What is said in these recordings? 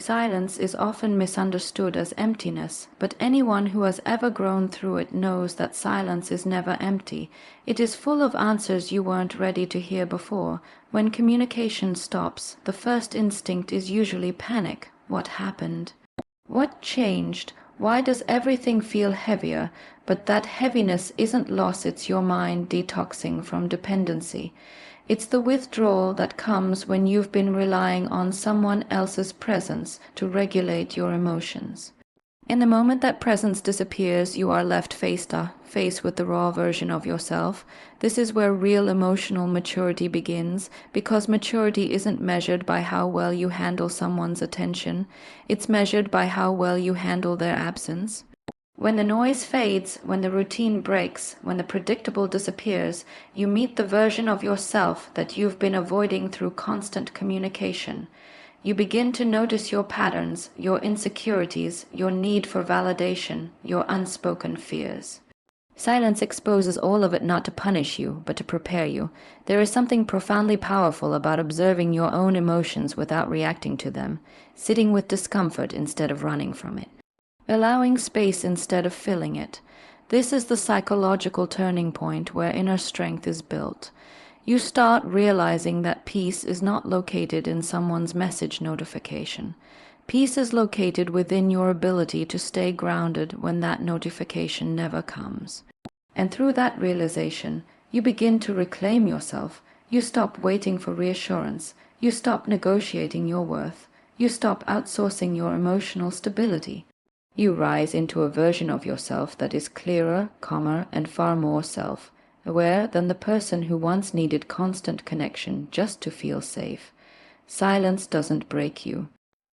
Silence is often misunderstood as emptiness, but anyone who has ever grown through it knows that silence is never empty. It is full of answers you weren't ready to hear before. When communication stops, the first instinct is usually panic. What happened? What changed? Why does everything feel heavier? But that heaviness isn't loss, it's your mind detoxing from dependency. It's the withdrawal that comes when you've been relying on someone else's presence to regulate your emotions. In the moment that presence disappears, you are left faced with the raw version of yourself. This is where real emotional maturity begins, because maturity isn't measured by how well you handle someone's attention. It's measured by how well you handle their absence. When the noise fades, when the routine breaks, when the predictable disappears, you meet the version of yourself that you've been avoiding through constant communication. You begin to notice your patterns, your insecurities, your need for validation, your unspoken fears. Silence exposes all of it not to punish you, but to prepare you. There is something profoundly powerful about observing your own emotions without reacting to them, sitting with discomfort instead of running from it, allowing space instead of filling it. This is the psychological turning point where inner strength is built. You start realizing that peace is not located in someone's message notification. Peace is located within your ability to stay grounded when that notification never comes. And through that realization, you begin to reclaim yourself. You stop waiting for reassurance. You stop negotiating your worth. You stop outsourcing your emotional stability. You rise into a version of yourself that is clearer, calmer, and far more self-aware than the person who once needed constant connection just to feel safe. Silence doesn't break you.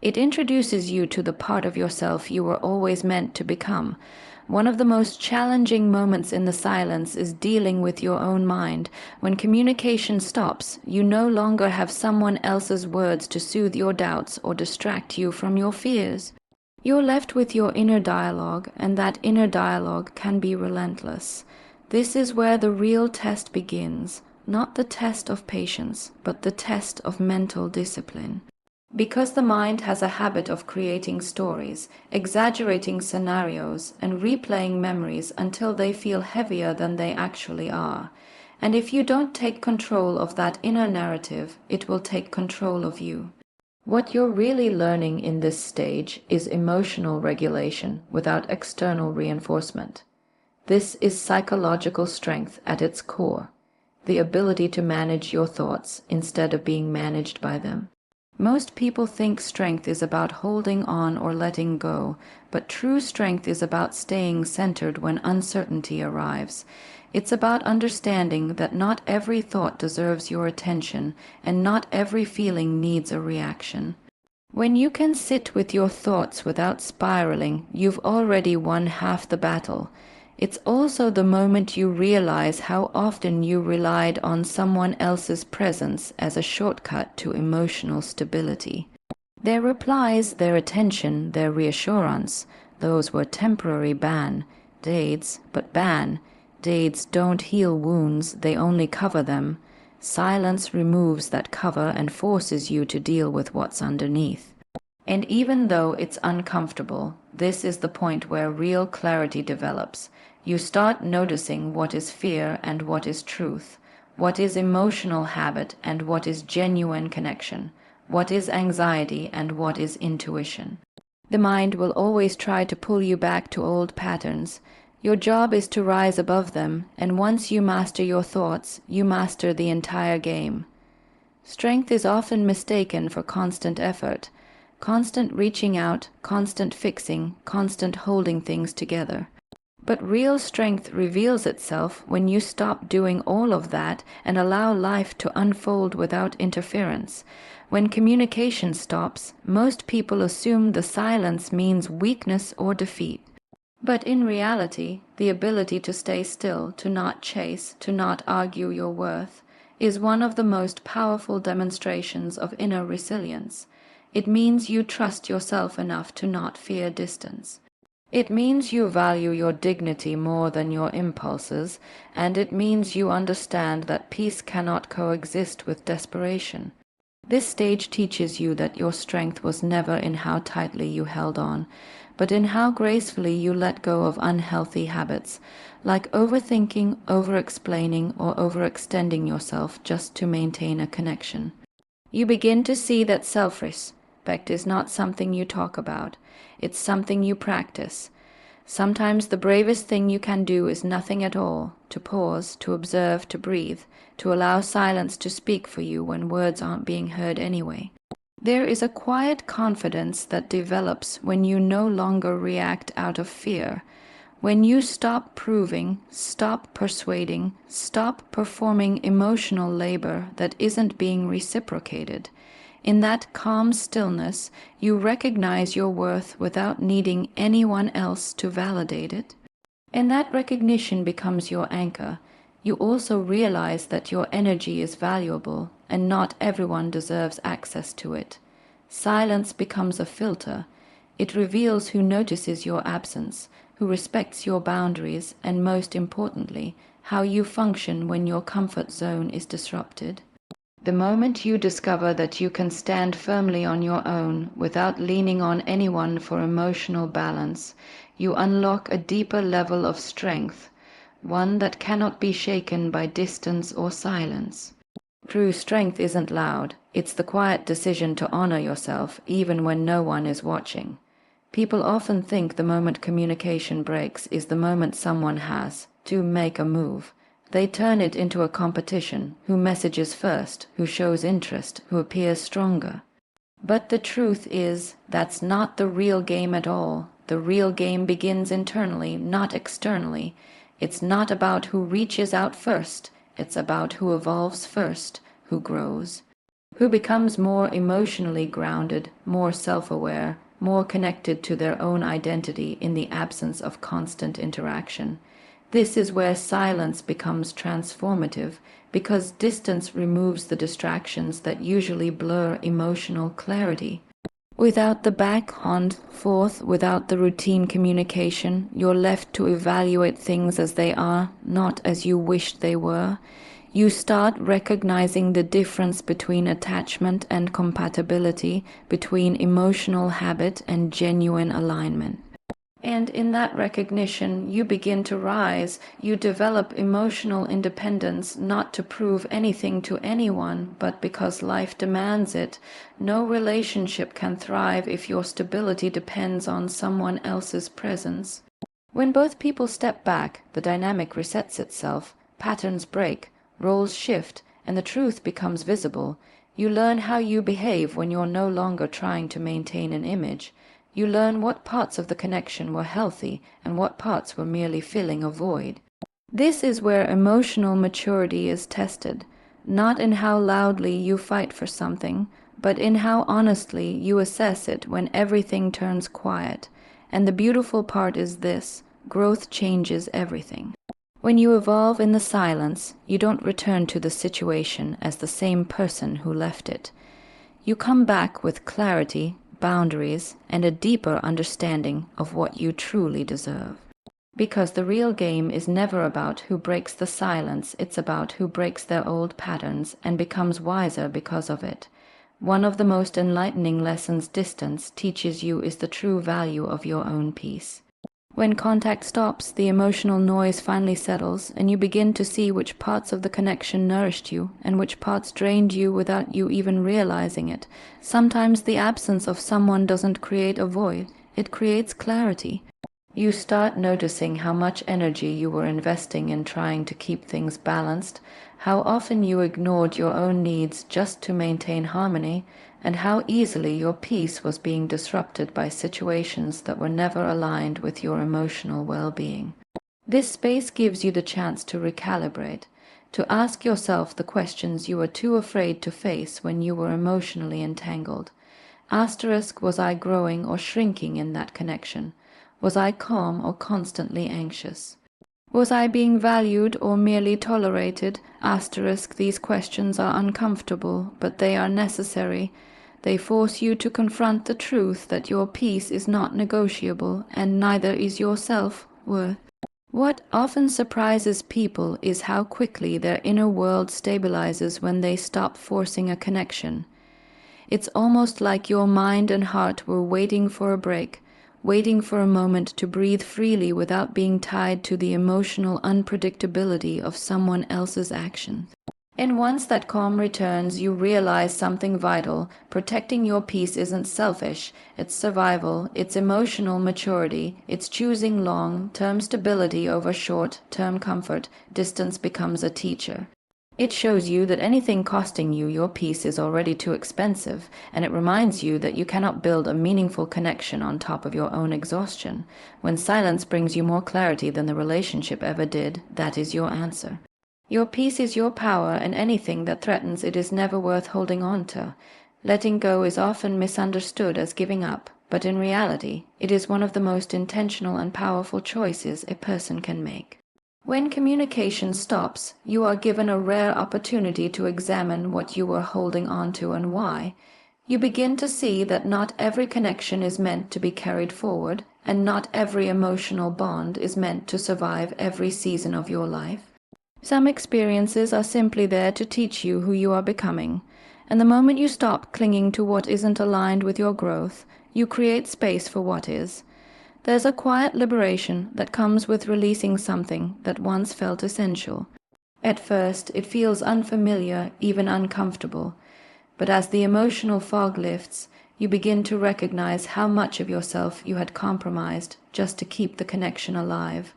It introduces you to the part of yourself you were always meant to become. One of the most challenging moments in the silence is dealing with your own mind. When communication stops, you no longer have someone else's words to soothe your doubts or distract you from your fears. You're left with your inner dialogue, and that inner dialogue can be relentless. This is where the real test begins, not the test of patience, but the test of mental discipline. Because the mind has a habit of creating stories, exaggerating scenarios, and replaying memories until they feel heavier than they actually are. And if you don't take control of that inner narrative, it will take control of you. What you're really learning in this stage is emotional regulation without external reinforcement. This is psychological strength at its core, the ability to manage your thoughts instead of being managed by them. Most people think strength is about holding on or letting go, but true strength is about staying centered when uncertainty arrives. It's about understanding that not every thought deserves your attention, and not every feeling needs a reaction. When you can sit with your thoughts without spiraling, you've already won half the battle. It's also the moment you realize how often you relied on someone else's presence as a shortcut to emotional stability. Their replies, their attention, their reassurance, those were temporary band-aids, but band-aids don't heal wounds, they only cover them. Silence removes that cover and forces you to deal with what's underneath. And even though it's uncomfortable, this is the point where real clarity develops. You start noticing what is fear and what is truth, what is emotional habit and what is genuine connection, what is anxiety and what is intuition. The mind will always try to pull you back to old patterns. Your job is to rise above them, and once you master your thoughts, you master the entire game. Strength is often mistaken for constant effort, constant reaching out, constant fixing, constant holding things together. But real strength reveals itself when you stop doing all of that and allow life to unfold without interference. When communication stops, most people assume the silence means weakness or defeat. But in reality, the ability to stay still, to not chase, to not argue your worth, is one of the most powerful demonstrations of inner resilience. It means you trust yourself enough to not fear distance. It means you value your dignity more than your impulses, and it means you understand that peace cannot coexist with desperation. This stage teaches you that your strength was never in how tightly you held on, but in how gracefully you let go of unhealthy habits, like overthinking, over-explaining, or overextending yourself just to maintain a connection. You begin to see that self-respect is not something you talk about, it's something you practice. Sometimes the bravest thing you can do is nothing at all, to pause, to observe, to breathe, to allow silence to speak for you when words aren't being heard anyway. There is a quiet confidence that develops when you no longer react out of fear, when you stop proving, stop persuading, stop performing emotional labor that isn't being reciprocated. In that calm stillness, you recognize your worth without needing anyone else to validate it. And that recognition becomes your anchor. You also realize that your energy is valuable, and not everyone deserves access to it. Silence becomes a filter. It reveals who notices your absence, who respects your boundaries, and most importantly, how you function when your comfort zone is disrupted. The moment you discover that you can stand firmly on your own without leaning on anyone for emotional balance, you unlock a deeper level of strength, one that cannot be shaken by distance or silence. True strength isn't loud. It's the quiet decision to honor yourself even when no one is watching. People often think the moment communication breaks is the moment someone has to make a move. They turn it into a competition, who messages first, who shows interest, who appears stronger. But the truth is, that's not the real game at all. The real game begins internally, not externally. It's not about who reaches out first. It's about who evolves first, who grows, who becomes more emotionally grounded, more self-aware, more connected to their own identity in the absence of constant interaction. This is where silence becomes transformative, because distance removes the distractions that usually blur emotional clarity. Without the back and forth, without the routine communication, you're left to evaluate things as they are, not as you wished they were. You start recognizing the difference between attachment and compatibility, between emotional habit and genuine alignment. And in that recognition, you begin to rise. You develop emotional independence, not to prove anything to anyone, but because life demands it. No relationship can thrive if your stability depends on someone else's presence. When both people step back, the dynamic resets itself, patterns break, roles shift, and the truth becomes visible. You learn how you behave when you're no longer trying to maintain an image. You learn what parts of the connection were healthy and what parts were merely filling a void. This is where emotional maturity is tested, not in how loudly you fight for something, but in how honestly you assess it when everything turns quiet. And the beautiful part is this: growth changes everything. When you evolve in the silence, you don't return to the situation as the same person who left it. You come back with clarity, boundaries, and a deeper understanding of what you truly deserve. Because the real game is never about who breaks the silence, it's about who breaks their old patterns and becomes wiser because of it. One of the most enlightening lessons distance teaches you is the true value of your own peace. When contact stops, the emotional noise finally settles, and you begin to see which parts of the connection nourished you and which parts drained you without you even realizing it. Sometimes the absence of someone doesn't create a void, it creates clarity. You start noticing how much energy you were investing in trying to keep things balanced, how often you ignored your own needs just to maintain harmony, and how easily your peace was being disrupted by situations that were never aligned with your emotional well-being. This space gives you the chance to recalibrate, to ask yourself the questions you were too afraid to face when you were emotionally entangled. Was I growing or shrinking in that connection? Was I calm or constantly anxious? Was I being valued or merely tolerated? These questions are uncomfortable, but they are necessary. They force you to confront the truth that your peace is not negotiable, and neither is your self-worth. What often surprises people is how quickly their inner world stabilizes when they stop forcing a connection. It's almost like your mind and heart were waiting for a break, waiting for a moment to breathe freely without being tied to the emotional unpredictability of someone else's actions. And once that calm returns, you realize something vital. Protecting your peace isn't selfish. It's survival, it's emotional maturity, it's choosing long-term stability over short-term comfort. Distance becomes a teacher. It shows you that anything costing you your peace is already too expensive, and it reminds you that you cannot build a meaningful connection on top of your own exhaustion. When silence brings you more clarity than the relationship ever did, that is your answer. Your peace is your power, and anything that threatens it is never worth holding on to. Letting go is often misunderstood as giving up, but in reality, it is one of the most intentional and powerful choices a person can make. When communication stops, you are given a rare opportunity to examine what you were holding on to and why. You begin to see that not every connection is meant to be carried forward, and not every emotional bond is meant to survive every season of your life. Some experiences are simply there to teach you who you are becoming, and the moment you stop clinging to what isn't aligned with your growth, you create space for what is. There's a quiet liberation that comes with releasing something that once felt essential. At first, it feels unfamiliar, even uncomfortable, but as the emotional fog lifts, you begin to recognize how much of yourself you had compromised just to keep the connection alive.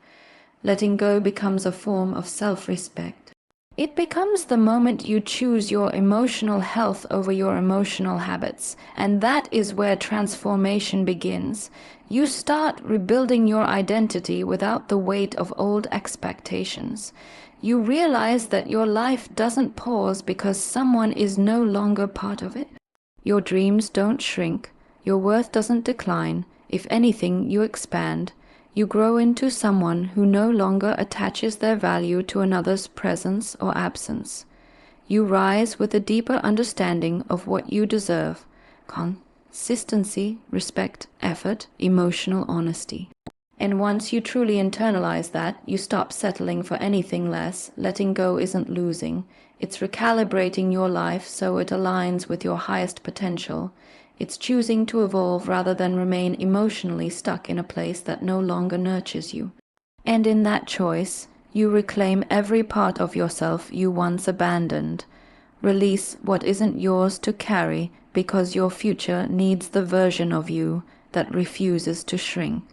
Letting go becomes a form of self-respect. It becomes the moment you choose your emotional health over your emotional habits, and that is where transformation begins. You start rebuilding your identity without the weight of old expectations. You realize that your life doesn't pause because someone is no longer part of it. Your dreams don't shrink. Your worth doesn't decline. If anything, you expand. You grow into someone who no longer attaches their value to another's presence or absence. You rise with a deeper understanding of what you deserve: consistency, respect, effort, emotional honesty. And once you truly internalize that, you stop settling for anything less. Letting go isn't losing. It's recalibrating your life so it aligns with your highest potential. It's choosing to evolve rather than remain emotionally stuck in a place that no longer nurtures you. And in that choice, you reclaim every part of yourself you once abandoned. Release what isn't yours to carry because your future needs the version of you that refuses to shrink.